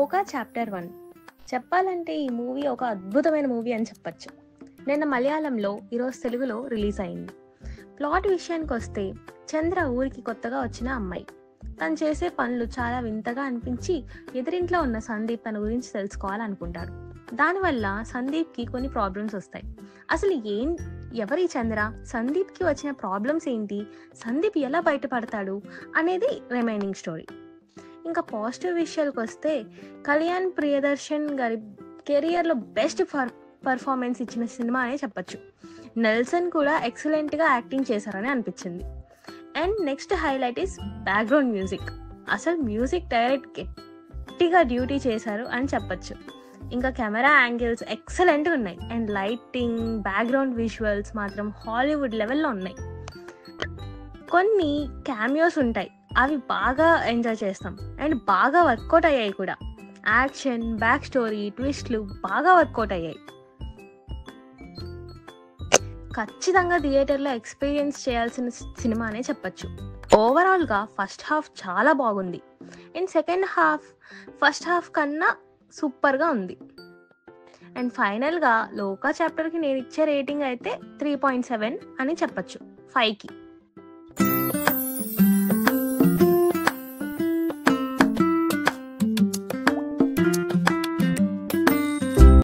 లోకా chapter 1 చెప్పాలంటే ఈ movie ఒక అద్భుతమైన మూవీ అని చెప్పచ్చు. నిన్న మలయాళంలో, ఈరోజు తెలుగులో రిలీజ్ అయింది. ప్లాట్ విషయానికి వస్తే, చంద్ర ఊరికి కొత్తగా వచ్చిన అమ్మాయి. తను చేసే పనులు చాలా వింతగా అనిపించి ఎదురింట్లో ఉన్న సందీప్ తన గురించి తెలుసుకోవాలనుకుంటాడు. దానివల్ల సందీప్కి కొన్ని ప్రాబ్లమ్స్ వస్తాయి. అసలు ఎవరి చంద్ర, సందీప్కి వచ్చిన ప్రాబ్లమ్స్ ఏంటి, సందీప్ ఎలా బయటపడతాడు అనేది రిమైనింగ్ స్టోరీ. ఇంకా పాజిటివ్ విషయాలకు వస్తే, కళ్యాణ్ ప్రియదర్శన్ గారి కెరియర్లో బెస్ట్ పర్ఫార్మెన్స్ ఇచ్చిన సినిమా అనే చెప్పచ్చు. నెల్సన్ కూడా ఎక్సలెంట్గా యాక్టింగ్ చేశారని అనిపించింది. And next highlight is background music. అసలు మ్యూజిక్ డైరెక్ట్ గట్టిగా డ్యూటీ చేశారు అని చెప్పచ్చు. ఇంకా కెమెరా యాంగిల్స్ ఎక్సలెంట్గా ఉన్నాయి. అండ్ లైటింగ్, బ్యాక్గ్రౌండ్ విజువల్స్ మాత్రం హాలీవుడ్ లెవెల్లో ఉన్నాయి. కొన్ని క్యామియోస్ ఉంటాయి, అవి బాగా ఎంజాయ్ చేస్తాం అండ్ బాగా వర్కౌట్ అయ్యాయి కూడా. యాక్షన్, బ్యాక్ స్టోరీ, ట్విస్ట్లు బాగా వర్కౌట్ అయ్యాయి. ఖచ్చితంగా థియేటర్లో ఎక్స్పీరియన్స్ చేయాల్సిన సినిమా అనే చెప్పచ్చు. ఓవరాల్గా ఫస్ట్ హాఫ్ చాలా బాగుంది and second half first half కన్నా సూపర్గా ఉంది. అండ్ ఫైనల్గా లోకా చాప్టర్కి నేను ఇచ్చే రేటింగ్ అయితే 3.7 అని చెప్పచ్చు 5కి.